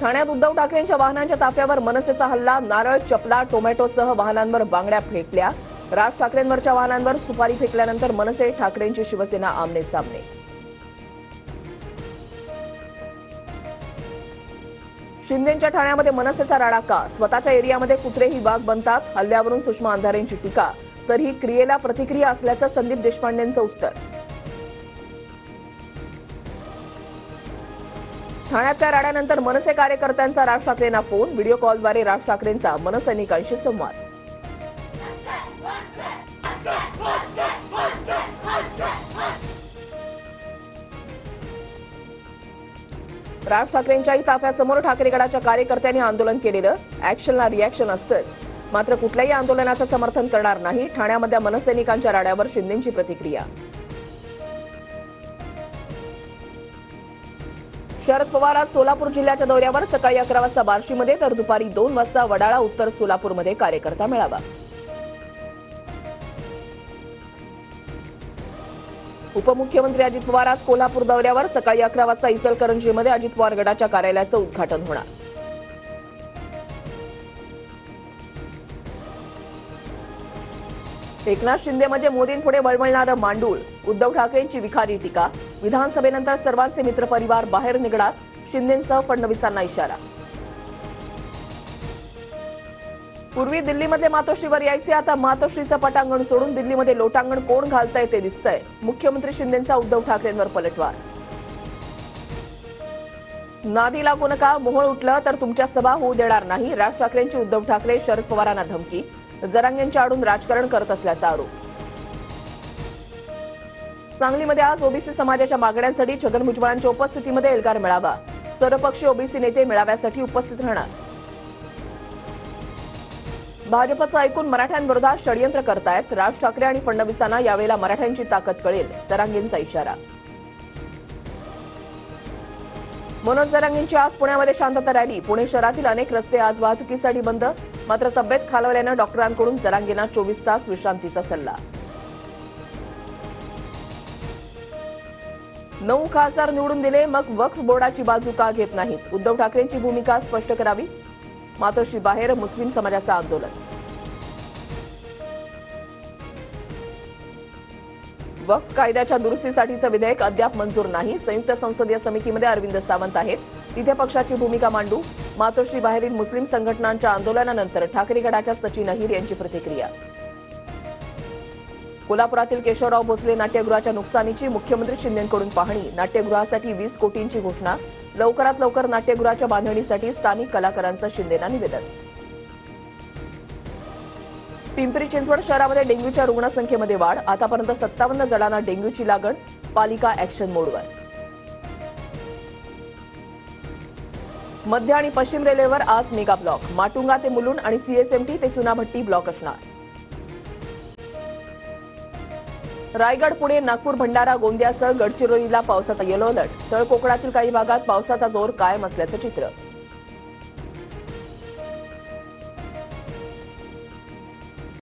ठाण्यात उद्धव ठाकरेंच्या वाहनांच्या ताफ्यावर मनसेचा हल्ला, नारळ, चपला, टोमॅटोसह वाहनांवर बांगड्या फेकल्या। राज ठाकरेंवरच्या वाहनांवर सुपारी फेकल्यानंतर मनसे ठाकरेंची शिवसेना आमने सामने। शिंदेंच्या ठाण्यामध्ये मनसेचा राडा का? स्वतःच्या एरियामध्ये कुत्रेही वाघ बनतात। हल्ल्यावरून सुषमा अंधारेंची टीका, तर ही क्रियेला प्रतिक्रिया असल्याचं संदीप देशपांडेंचं उत्तर। ठाण्यातल्या राड्यानंतर मनसे कार्यकर्त्यांचा राज ठाकरेंना फोन, व्हिडिओ कॉलद्वारे राज ठाकरेंचा मनसैनिकांशी संवाद। राज ठाकरेंच्याही ताफ्यासमोर ठाकरे गटाच्या कार्यकर्त्यांनी आंदोलन केलेलं। ऍक्शनला रिॲक्शन असतंच, मात्र कुठल्याही आंदोलनाचं समर्थन करणार नाही। ठाण्यामधल्या मनसैनिकांच्या राड्यावर शिंदेंची प्रतिक्रिया। शरद पवार आज सोलापूर जिल्ह्याच्या दौऱ्यावर, सकाळी 11 वाजता बार्शीमध्ये तर दुपारी 2 वाजता वडाळा उत्तर सोलापूरमध्ये कार्यकर्ता मेळावा। उपमुख्यमंत्री अजित पवार आज कोल्हापूर दौऱ्यावर, सकाळी 11 वाजता इचलकरंजीमध्ये अजित पवार गटाच्या कार्यालयाचं उद्घाटन होणार। एकनाथ शिंदे म्हणजे मोदींपुढे वळवळणारं मांडूळ, उद्धव ठाकरेंची विखारी टीका। विधानसभेनंतर सर्वांचे मित्रपरिवार बाहेर निघणार, शिंदेंसह फडणवीसांना इशारा। पूर्वी दिल्लीमध्ये मातोश्रीवर यायचे, आता मातोश्रीचं पटांगण सोडून दिल्लीमध्ये लोटांगण कोण घालतंय ते दिसतंय। मुख्यमंत्री शिंदेंचा उद्धव ठाकरेंवर पलटवार। नादी लागू नका, मोहोळ उठलं तर तुमच्या सभा होऊ देणार नाही। राज ठाकरेंची उद्धव ठाकरे शरद पवारांना धमकी, जरांगेंच्या आडून राजकारण करत असल्याचा आरोप। सांगलीमध्ये आज ओबीसी समाजाच्या मागण्यांसाठी छगन भुजबळांच्या उपस्थितीमध्ये एल्गार मेळावा। सर्वपक्षीय ओबीसी नेते मेळाव्यासाठी उपस्थित राहणार। भाजपचं ऐकून मराठ्यांविरोधात षडयंत्र करतायत, राज ठाकरे आणि फडणवीसांना यावेळेला मराठ्यांची ताकद कळेल, जरांगेंचा इशारा। मनोज जरांगेंची आज पुण्यामध्ये शांतता रॅली, पुणे शहरातील अनेक रस्ते आज वाहतुकीसाठी बंद, मात्र तब्येत खालावल्यानं डॉक्टरांकडून जरांगेंना 24 तास विश्रांतीचा सल्ला। 9 खासदार निवडून दिले, मग वक्फ बोर्डाची बाजू का घेत नाहीत? उद्धव ठाकरेंची भूमिका स्पष्ट करावी, मातोश्री बाहेर मुस्लिम समाजाचं आंदोलन। वक्फ कायद्याच्या दुरुस्तीसाठीचं विधेयक अद्याप मंजूर नाही, संयुक्त संसदीय समितीमध्ये अरविंद सावंत आहेत, तिथे पक्षाची भूमिका मांडू। मातोश्री बाहेरील मुस्लिम संघटनांच्या आंदोलनानंतर ठाकरे गटाच्या सचिन अहिर यांची प्रतिक्रिया। कोल्हापुरातील केशवराव भोसले नाट्यगृहाच्या नुकसानीची मुख्यमंत्री शिंदेंकडून पाहणी, नाट्यगृहासाठी 20 कोटींची घोषणा, लवकरात लवकर नाट्यगृहाच्या बांधणीसाठी स्थानिक कलाकारांचं शिंदेंना निवेदन। पिंपरी चिंचवड शहरामध्ये डेंग्यूच्या रुग्णसंख्येमध्ये वाढ, आतापर्यंत 57 जणांना डेंग्यूची लागण, पालिका ऍक्शन मोडवर। मध्य आणि पश्चिम रेल्वेवर आज मेगा ब्लॉक, माटुंगा ते मुलुंड आणि सीएसएमटी ते चुनाभट्टी ब्लॉक असणार। रायगड, पुणे, नागपूर, भंडारा, गोंदियासह गडचिरोलीला पावसाचा येलो अलर्ट, तळ कोकणातील काही भागात पावसाचा जोर कायम असल्याचं चित्र।